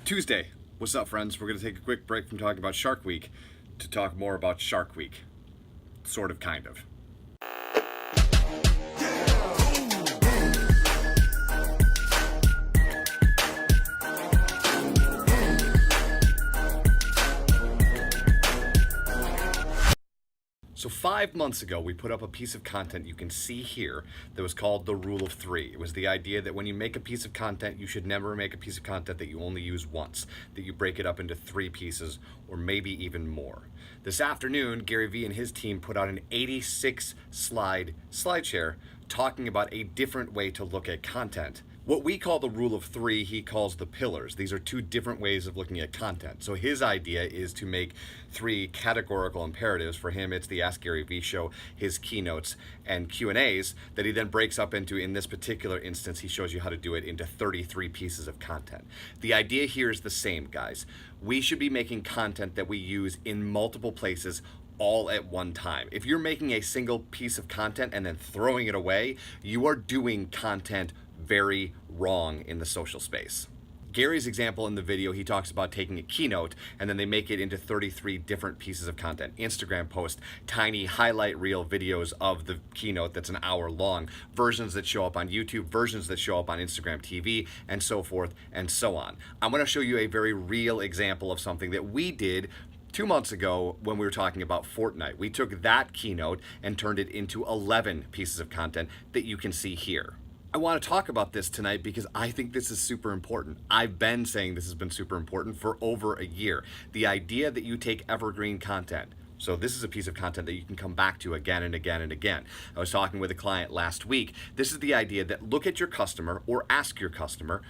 Tuesday. What's up, friends? We're going to take a quick break from talking about Shark Week to talk more about Shark Week. Sort of, kind of. So 5 months ago, we put up a piece of content you can see here that was called the Rule of Three. It was the idea that when you make a piece of content, you should never make a piece of content that you only use once, that you break it up into 3 pieces or maybe even more. This afternoon, Gary Vee and his team put out an 86-slide SlideShare talking about a different way to look at content. What we call the Rule of Three, he calls the pillars. These are 2 different ways of looking at content. So his idea is to make 3 categorical imperatives. For him, it's the Ask Gary Vee show, his keynotes, and Q&As that he then breaks up into, in this particular instance, he shows you how to do it into 33 pieces of content. The idea here is the same, guys. We should be making content that we use in multiple places all at one time. If you're making a single piece of content and then throwing it away, you are doing content very wrong in the social space. Gary's example in the video, he talks about taking a keynote and then they make it into 33 different pieces of content. Instagram post, tiny highlight reel videos of the keynote that's an hour long, versions that show up on YouTube, versions that show up on Instagram TV, and so forth and so on. I'm going to show you a very real example of something that we did 2 months ago when we were talking about Fortnite. We took that keynote and turned it into 11 pieces of content that you can see here. I want to talk about this tonight because I think this is super important. I've been saying this has been super important for over a year. The idea that you take evergreen content. So this is a piece of content that you can come back to again and again and again. I was talking with a client last week. This is the idea that look at your customer or ask your customer,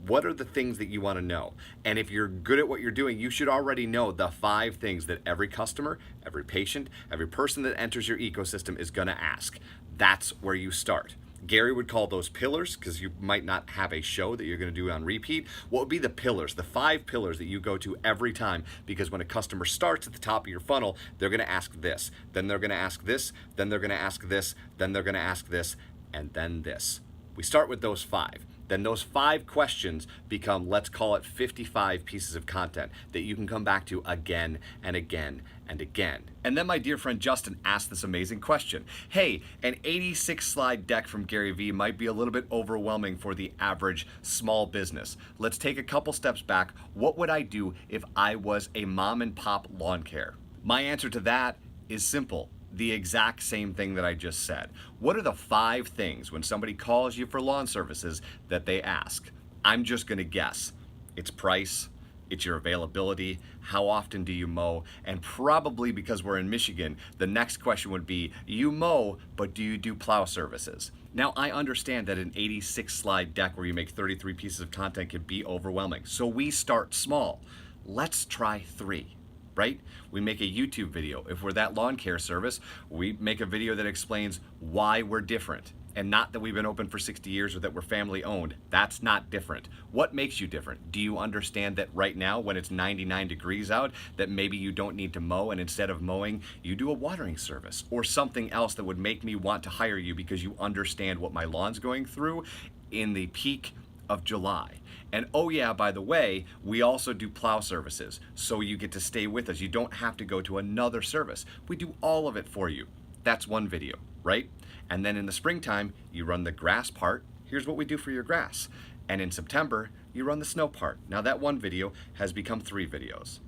what are the things that you want to know? And if you're good at what you're doing, you should already know the 5 things that every customer, every patient, every person that enters your ecosystem is going to ask. That's where you start. Gary would call those pillars because you might not have a show that you're going to do on repeat. What would be the pillars, the 5 pillars that you go to every time? Because when a customer starts at the top of your funnel, they're going to ask this, then they're going to ask this, then they're going to ask this, then they're going to ask this, and then this. We start with those 5. Then those 5 questions become, let's call it 55 pieces of content that you can come back to again and again and again. And then my dear friend Justin asked this amazing question. Hey, an 86-slide deck from Gary Vee might be a little bit overwhelming for the average small business. Let's take a couple steps back. What would I do if I was a mom and pop lawn care? My answer to that is simple. The exact same thing that I just said. What are the 5 things when somebody calls you for lawn services that they ask? I'm just gonna guess. It's price, it's your availability, how often do you mow, and probably because we're in Michigan, the next question would be, you mow, but do you do plow services? Now, I understand that an 86-slide deck where you make 33 pieces of content can be overwhelming, so we start small. Let's try 3. Right? We make a YouTube video. If we're that lawn care service, we make a video that explains why we're different. And not that we've been open for 60 years or that we're family owned. That's not different. What makes you different? Do you understand that right now when it's 99 degrees out, that maybe you don't need to mow and instead of mowing, you do a watering service or something else that would make me want to hire you because you understand what my lawn's going through in the peak of July. And oh yeah, by the way, we also do plow services, so you get to stay with us. You don't have to go to another service. We do all of it for you. That's one video, right? And then in the springtime, you run the grass part. Here's what we do for your grass. And in September, you run the snow part. Now that one video has become 3 videos.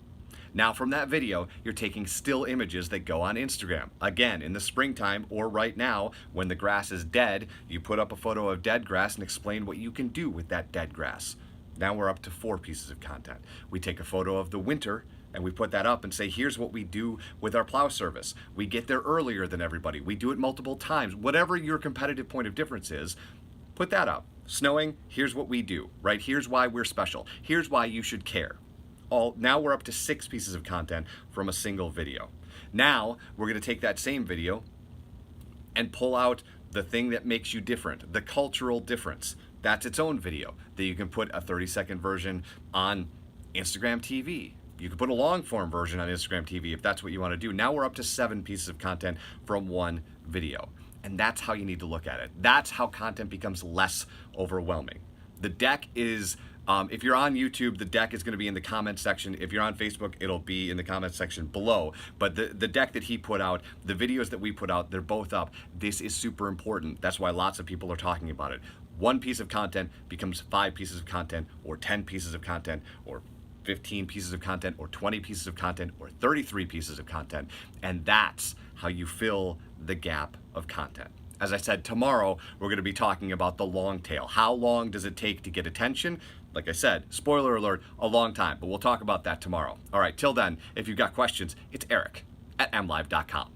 Now from that video, you're taking still images that go on Instagram. Again, in the springtime or right now, when the grass is dead, you put up a photo of dead grass and explain what you can do with that dead grass. Now we're up to 4 pieces of content. We take a photo of the winter and we put that up and say, here's what we do with our plow service. We get there earlier than everybody. We do it multiple times. Whatever your competitive point of difference is, put that up. Snowing, here's what we do, right? Here's why we're special. Here's why you should care. Now we're up to 6 pieces of content from a single video. Now we're going to take that same video and pull out the thing that makes you different, the cultural difference. That's its own video that you can put a 30-second version on Instagram TV. You can put a long form version on Instagram TV if that's what you want to do. Now we're up to 7 pieces of content from one video. And that's how you need to look at it. That's how content becomes less overwhelming. The deck is If you're on YouTube, the deck is going to be in the comments section. If you're on Facebook, it'll be in the comments section below. But the deck that he put out, the videos that we put out, they're both up. This is super important. That's why lots of people are talking about it. One piece of content becomes 5 pieces of content, or 10 pieces of content, or 15 pieces of content, or 20 pieces of content, or 33 pieces of content. And that's how you fill the gap of content. As I said, tomorrow we're going to be talking about the long tail. How long does it take to get attention? Like I said, spoiler alert, a long time, but we'll talk about that tomorrow. All right, till then, if you've got questions, it's Eric at mlive.com.